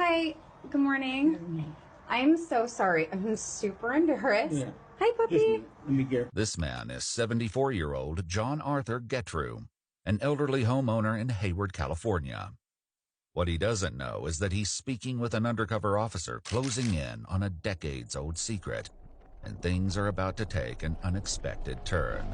Hi, good morning. I'm so sorry. I'm super embarrassed. Yeah. Hi, puppy. Let me get. This man is 74-year-old John Arthur Getrew, an elderly homeowner in Hayward, California. What he doesn't know is that he's speaking with an undercover officer closing in on a decades-old secret, and things are about to take an unexpected turn.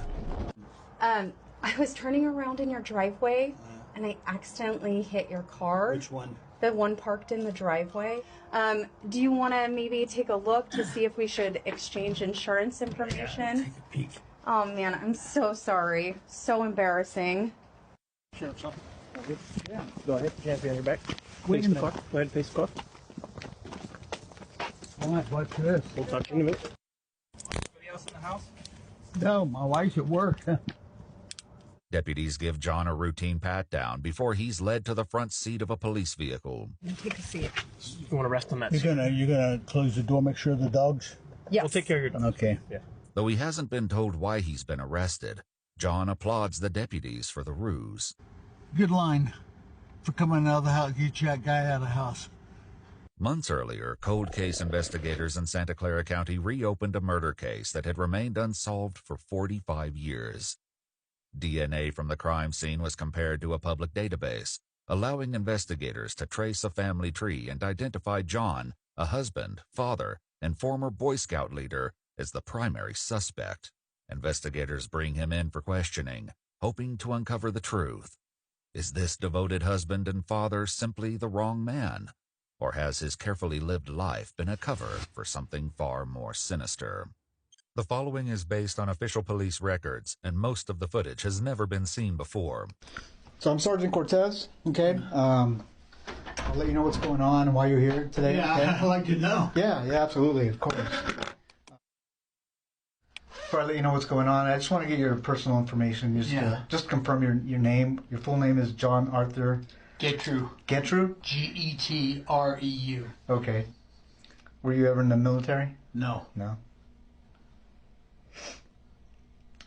I was turning around in your driveway, and I accidentally hit your car. Which one? The one parked in the driveway. Do you want to maybe take a look to see if we should exchange insurance information? Take a peek. Oh, man, I'm so sorry. So embarrassing. Sure, something. Yeah. Go ahead. Hands behind your back. Wait in the car. Go ahead, face the car. All right, what's this? We'll talk to you in a minute. Anybody else in the house? No, my wife's at work. Deputies give John a routine pat-down before he's led to the front seat of a police vehicle. Take a seat. You want to rest on that? You're gonna close the door, make sure the dogs. Yes. We'll take care of your dog. Okay. Yeah. Though he hasn't been told why he's been arrested, John applauds the deputies for the ruse. Good line for coming out of the house. Get that guy out of the house. Months earlier, cold case investigators in Santa Clara County reopened a murder case that had remained unsolved for 45 years. DNA from the crime scene was compared to a public database, allowing investigators to trace a family tree and identify John, a husband, father, and former Boy Scout leader, as the primary suspect. Investigators bring him in for questioning, hoping to uncover the truth. Is this devoted husband and father simply the wrong man? Or has his carefully lived life been a cover for something far more sinister? The following is based on official police records, and most of the footage has never been seen before. So I'm Sergeant Cortez, okay? I'll let you know what's going on and why you're here today. Yeah, okay? I'd like to know. Yeah, absolutely, of course. Before I let you know what's going on, I just want to get your personal information. Just confirm your name. Your full name is John Arthur Getrew. Getrew? Getreu. Okay. Were you ever in the military? No. No.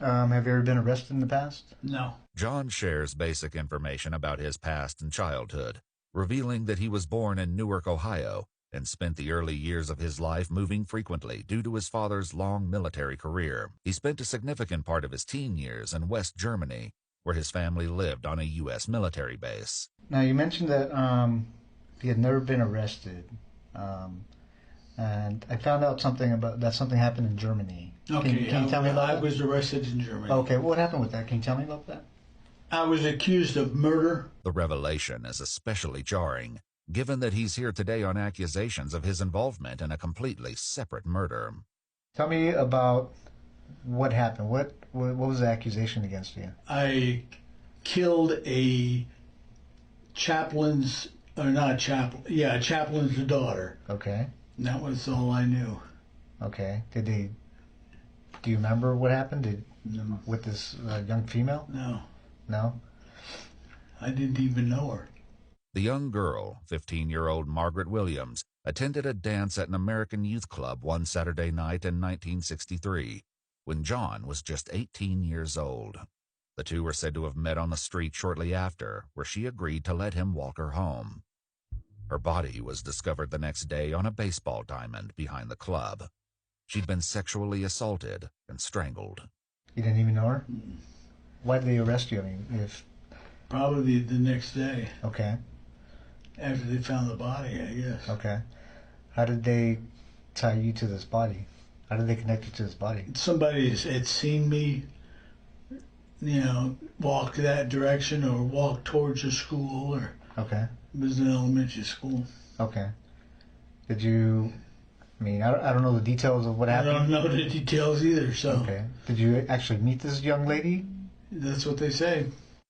Have you ever been arrested in the past? No. John shares basic information about his past and childhood, revealing that he was born in Newark, Ohio, and spent the early years of his life moving frequently due to his father's long military career. He spent a significant part of his teen years in West Germany, where his family lived on a U.S. military base. Now, you mentioned that he had never been arrested. And I found out something happened in Germany. Okay. Can you tell me about I that? was arrested in Germany. Okay, what happened with that? Can you tell me about that? I was accused of murder. The revelation is especially jarring, given that he's here today on accusations of his involvement in a completely separate murder. Tell me about what happened. What was the accusation against you? I killed a chaplain's daughter. Okay. And that was all I knew. Okay. Do you remember what happened? No. With this young female? No. No? I didn't even know her. The young girl, 15-year-old Margaret Williams, attended a dance at an American youth club one Saturday night in 1963, when John was just 18 years old. The two were said to have met on the street shortly after, where she agreed to let him walk her home. Her body was discovered the next day on a baseball diamond behind the club. She'd been sexually assaulted and strangled. You didn't even know her? Why did they arrest you? I mean, Probably the next day Okay. after they found the body, I guess. Okay. How did they tie you to this body? How did they connect you to this body? Somebody had seen me, walk that direction or walk towards a school, or Okay. it was an elementary school. Okay. Did you... I mean, I don't know the details of what I happened. don't know the details either, so Okay. Did you actually meet this young lady? that's what they say.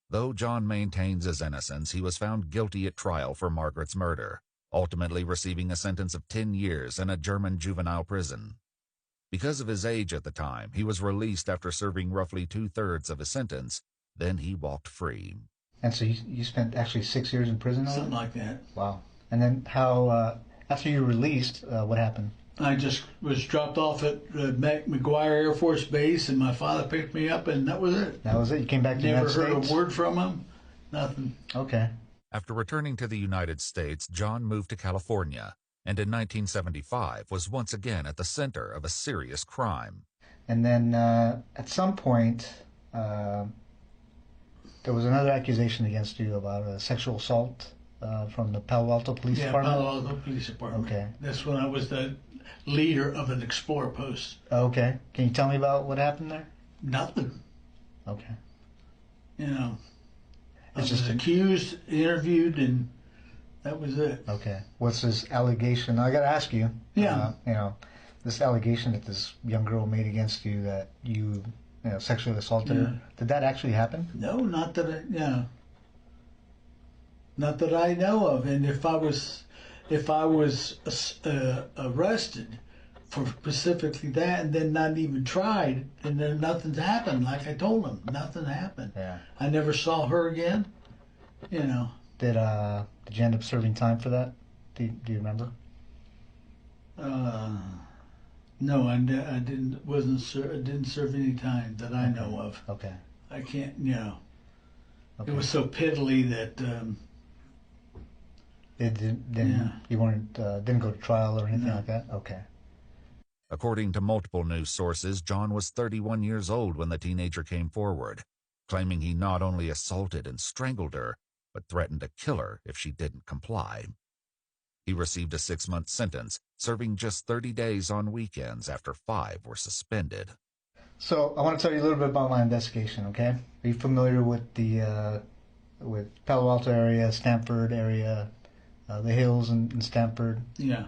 Though John maintains his innocence, he was found guilty at trial for Margaret's murder, ultimately receiving a sentence of 10 years in a German juvenile prison. Because of his age at the time, he was released after serving roughly 2/3 of his sentence. Then he walked free. And so you spent actually 6 years in prison? Something like that. Wow. And then how, after you were released, what happened? I just was dropped off at McGuire Air Force Base, and my father picked me up, and that was it. That was it? You came back to the Never United heard States? a word from him. Nothing. Okay. After returning to the United States, John moved to California, and in 1975 was once again at the center of a serious crime. And then at some point, there was another accusation against you about a sexual assault from the Palo Alto Police Department? Yeah, Palo Alto Police Department. Okay. That's when I was the leader of an Explorer post. Okay. Can you tell me about what happened there? Nothing. Okay. You know, I It's was just accused, interviewed, and that was it. Okay. What's this allegation? I got to ask you. Yeah. You know, this allegation that this young girl made against you that you sexually assaulted her. Did that actually happen? No, not that not that I know of. And if I was arrested for specifically that and then not even tried, and then nothing's happened. Like I told them, nothing happened. Yeah. I never saw her again. You know. Did you end up serving time for that? Do you remember? No, I didn't. Didn't serve any time that I know of. Okay. I can't. You know. Okay. It was so piddly that. It didn't. You weren't. Didn't go to trial or anything like that. Okay. According to multiple news sources, John was 31 years old when the teenager came forward, claiming he not only assaulted and strangled her, but threatened to kill her if she didn't comply. He received a 6-month sentence, serving just 30 days on weekends after 5 were suspended. So I want to tell you a little bit about my investigation, okay? Are you familiar with the with Palo Alto area, Stanford area, the hills in Stanford? Yeah.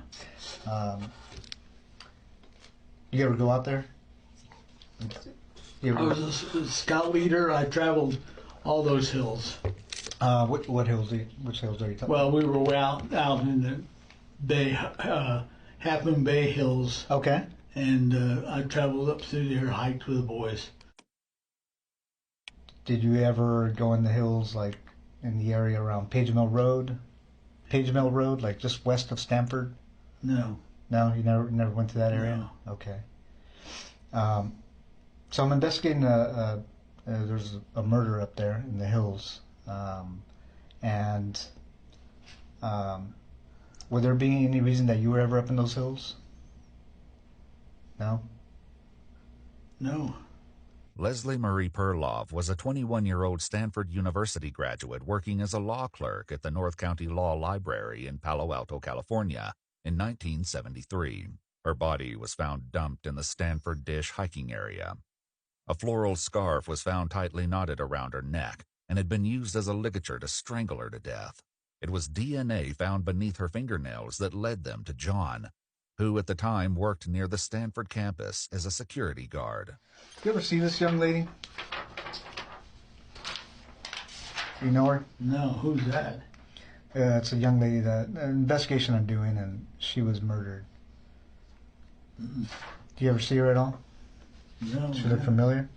You ever go out there? I was a scout leader. I traveled all those hills. What hills? Which hills are you talking Well, we were out in the Bay, Half Moon Bay Hills. Okay. And I traveled up through there, hiked with the boys. Did you ever go in the hills, like in the area around Page Mill Road? Page Mill Road, like just west of Stanford? No. No, you never went to that area? No. Okay. So I'm investigating there's a murder up there in the hills. Would there be any reason that you were ever up in those hills? No? No. Leslie Marie Perlov was a 21-year-old Stanford University graduate working as a law clerk at the North County Law Library in Palo Alto, California in 1973. Her body was found dumped in the Stanford Dish hiking area. A floral scarf was found tightly knotted around her neck and had been used as a ligature to strangle her to death. It was DNA found beneath her fingernails that led them to John, who at the time worked near the Stanford campus as a security guard. You ever see this young lady? You know her? No. Who's that? It's a young lady that an investigation I'm doing, and she was murdered. Do you ever see her at all? No. She look familiar?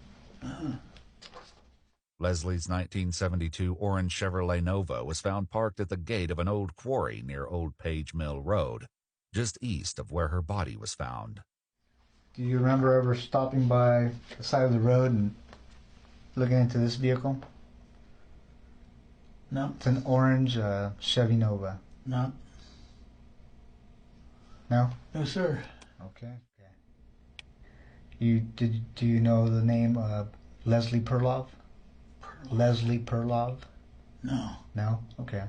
Leslie's 1972 orange Chevrolet Nova was found parked at the gate of an old quarry near Old Page Mill Road, just east of where her body was found. Do you remember ever stopping by the side of the road and looking into this vehicle? No. It's an orange Chevy Nova. No. No? No, sir. Okay. Do you know the name Leslie Perlov? Leslie Perlov? No. No? Okay.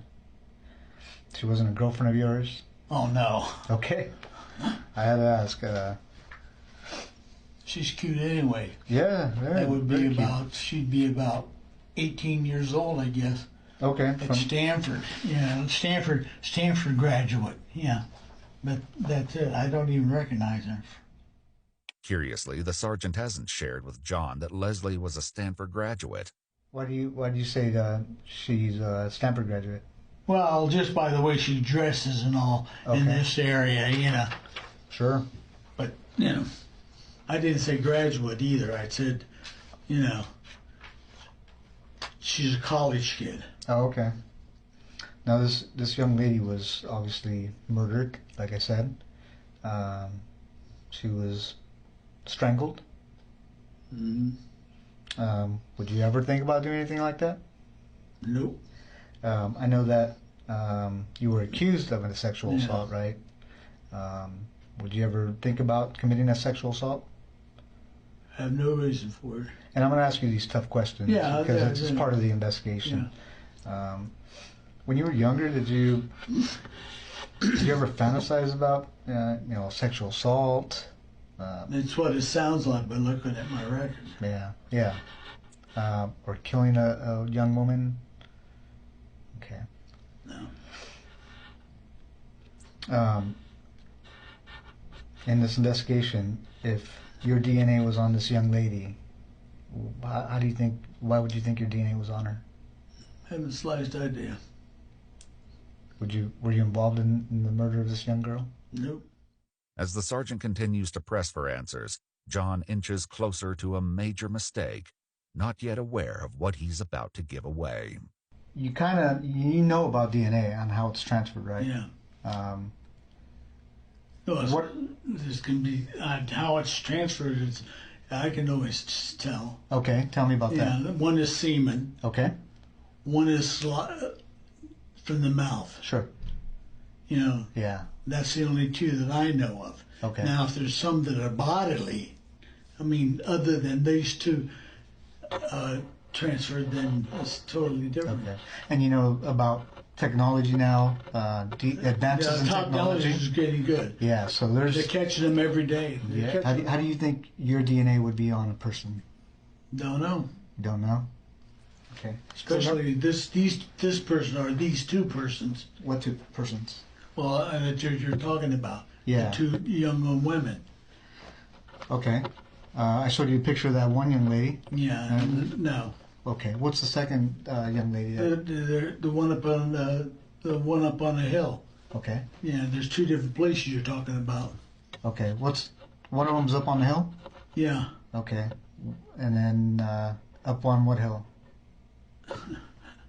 She wasn't a girlfriend of yours? Oh, no. Okay. I had to ask. She's cute anyway. Yeah, very. That would very be cute. about, she'd be about 18 years old, I guess. Okay. At Stanford. Yeah, Stanford graduate. Yeah. But that's it. I don't even recognize her. Curiously, the sergeant hasn't shared with John that Leslie was a Stanford graduate. Why do you say she's a Stanford graduate? Well, just by the way she dresses and all in Okay. this area, you know. Sure. But, you know, I didn't say graduate either. I said, you know, she's a college kid. Oh, okay. Now this young lady was obviously murdered, like I said. She was strangled. Mm-hmm. Would you ever think about doing anything like that? Nope. I know that you were accused of a sexual Yeah. assault, right? Would you ever think about committing a sexual assault? I have no reason for it. And I'm going to ask you these tough questions Yeah, because yeah, it's yeah. part of the investigation. When you were younger, did you ever fantasize about sexual assault? It's what it sounds like by looking at my record. Yeah. Or killing a young woman? Okay. No. In this investigation, if your DNA was on this young lady, why would you think your DNA was on her? Haven't the slightest idea. Were you involved in the murder of this young girl? Nope. As the sergeant continues to press for answers, John inches closer to a major mistake, not yet aware of what he's about to give away. You know about DNA and how it's transferred, right? Yeah. No, this can be how it's transferred. I can always tell. Okay, tell me about that. Yeah, one is semen. Okay. One is from the mouth. Sure. Yeah. That's the only two that I know of. Okay. Now, if there's some that are bodily, other than these two transferred, then it's totally different. Okay. And you know about technology now, advances in technology technology. is getting good. Yeah, so They're there's... catching them every day. Yeah. How do you think your DNA would be on a person? Don't know. You don't know? Okay. Especially this person or these two persons. What two persons? Well, that you're talking about. Yeah. The two young women. Okay. I showed you a picture of that one young lady. Yeah. No. Okay. What's the second young lady? The one up on the one up on the hill. Okay. Yeah. There's two different places you're talking about. Okay. One of them's up on the hill? Yeah. Okay. And then up on what hill?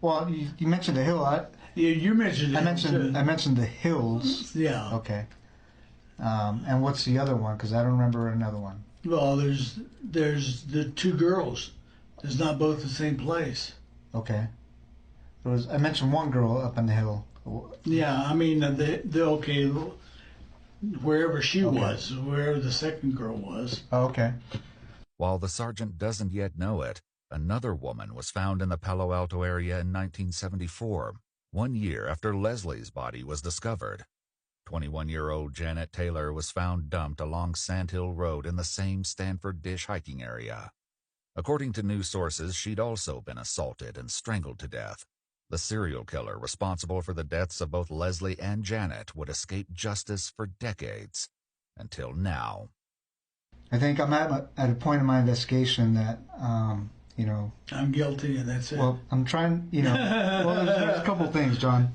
Well, you mentioned the hill. Yeah, you mentioned it. I mentioned the hills. Yeah. Okay. And what's the other one? Because I don't remember another one. Well, there's the two girls. It's not both the same place. Okay. I mentioned one girl up on the hill. Yeah, okay, wherever she was, wherever the second girl was. Oh, okay. While the sergeant doesn't yet know it, another woman was found in the Palo Alto area in 1974, 1 year after Leslie's body was discovered. 21-year-old Janet Taylor was found dumped along Sandhill Road in the same Stanford Dish hiking area. According to news sources, she'd also been assaulted and strangled to death. The serial killer responsible for the deaths of both Leslie and Janet would escape justice for decades, until now. I think I'm at a point in my investigation that, I'm guilty, and that's it. Well, I'm trying, well, there's a couple things, John.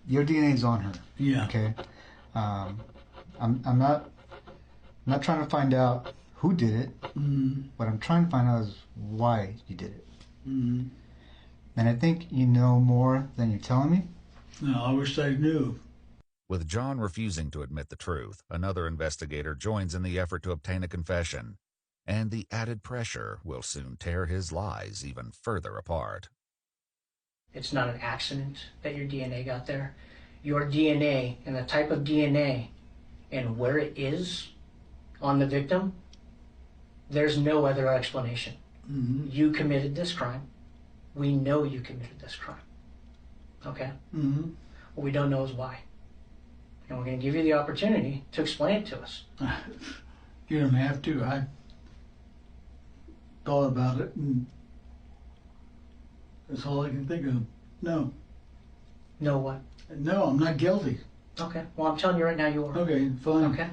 Your DNA's on her. Yeah. Okay. I'm not trying to find out who did it. What I'm trying to find out is why you did it. And I think you know more than you're telling me. No, I wish I knew. With John refusing to admit the truth, another investigator joins in the effort to obtain a confession, and the added pressure will soon tear his lies even further apart. It's not an accident that your DNA got there. Your DNA and the type of DNA and where it is on the victim, there's no other explanation. You committed this crime. We know you committed this crime. Okay? What we don't know is why. And we're going to give you the opportunity to explain it to us. You don't have to. I thought about it, and that's all I can think of. No. Know what? No, I'm not guilty. Okay. Well, I'm telling you right now you are. Okay, fine. Okay?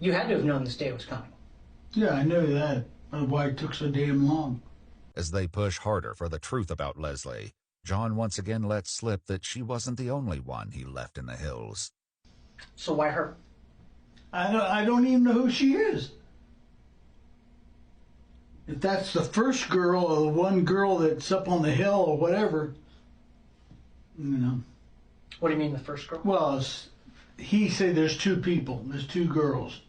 You had to have known this day was coming. Yeah, I know that. That's why it took so damn long. As they push harder for the truth about Leslie, John once again lets slip that she wasn't the only one he left in the hills. So why her? I don't even know who she is. If that's the first girl or the one girl that's up on the hill or whatever, What do you mean the first girl? Well, he said there's two people. There's two girls.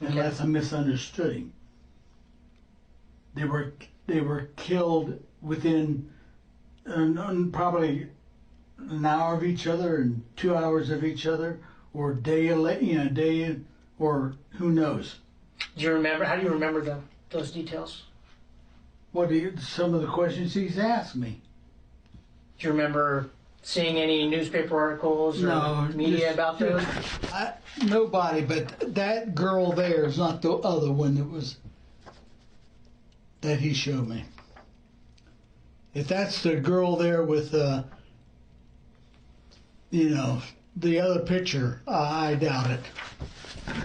Unless I misunderstood him. They were killed within probably an hour of each other and 2 hours of each other, or day, or who knows. Do you remember? How do you remember those details? Some of the questions he's asked me. Do you remember seeing any newspaper articles or media about those? Nobody, but that girl there is not the other one that he showed me. If that's the girl there with, the other picture, I doubt it.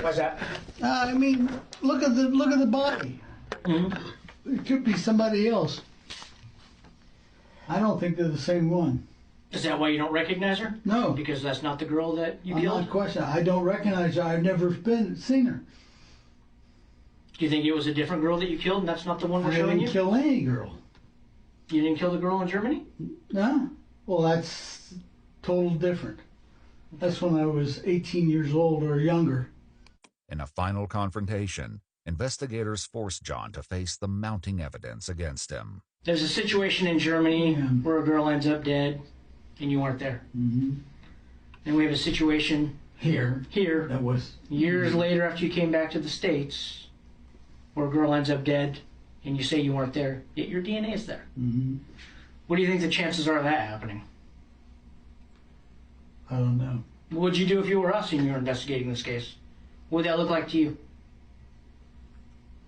Why's that? I mean, look at the body. Mm-hmm. It could be somebody else. I don't think they're the same one. Is that why you don't recognize her? No. Because that's not the girl that you I'm killed? not questioning. I don't recognize her. I've never seen her. Do you think it was a different girl that you killed and that's not the one we're I showing didn't you? kill any girl. You didn't kill the girl in Germany? No. Well, that's total different. That's when I was 18 years old or younger. In a final confrontation, investigators forced John to face the mounting evidence against him. There's a situation in Germany where a girl ends up dead and you weren't there. Mm-hmm. And we have a situation Here. That was years later after you came back to the States where a girl ends up dead and you say you weren't there, yet your DNA is there. Mm-hmm. What do you think the chances are of that happening? I don't know. What would you do if you were us and you were investigating this case? What would that look like to you?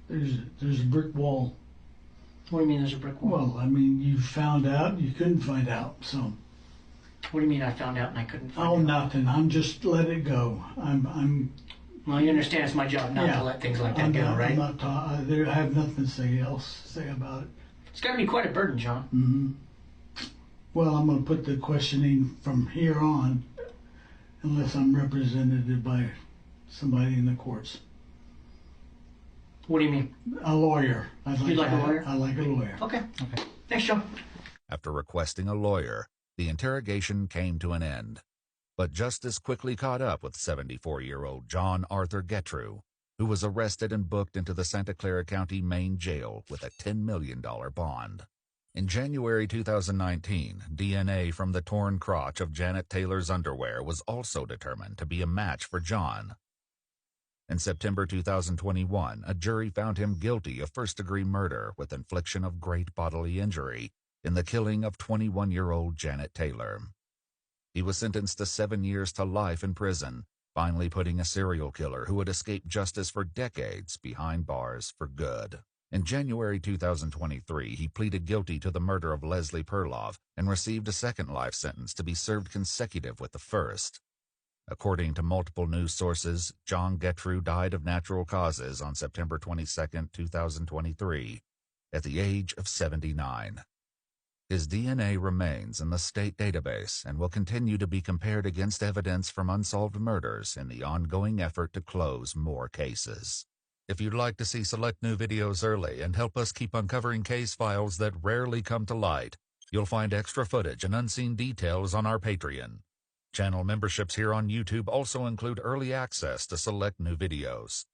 There's a brick wall. What do you mean there's a brick wall? Well, I mean, you found out, you couldn't find out, so. What do you mean I found out and I couldn't find Oh, out? nothing. I'm just let it go. Well, you understand it's my job not to let things like that go, right? I have nothing else to say about it. It's got to be quite a burden, John. Mm-hmm. Well, I'm going to put the questioning from here on, unless I'm represented by somebody in the courts. What do you mean? A lawyer. You'd like a lawyer? I like a lawyer. Okay. Thanks, John. After requesting a lawyer, the interrogation came to an end. But justice quickly caught up with 74-year-old John Arthur Getrew, who was arrested and booked into the Santa Clara County Main Jail with a $10 million bond. In January 2019, DNA from the torn crotch of Janet Taylor's underwear was also determined to be a match for John. In September 2021, a jury found him guilty of first-degree murder with infliction of great bodily injury in the killing of 21-year-old Janet Taylor. He was sentenced to 7 years to life in prison, finally putting a serial killer who had escaped justice for decades behind bars for good. In January 2023, he pleaded guilty to the murder of Leslie Perloff and received a second life sentence to be served consecutive with the first. According to multiple news sources, John Getrew died of natural causes on September 22, 2023, at the age of 79. His DNA remains in the state database and will continue to be compared against evidence from unsolved murders in the ongoing effort to close more cases. If you'd like to see select new videos early and help us keep uncovering case files that rarely come to light, you'll find extra footage and unseen details on our Patreon. Channel memberships here on YouTube also include early access to select new videos.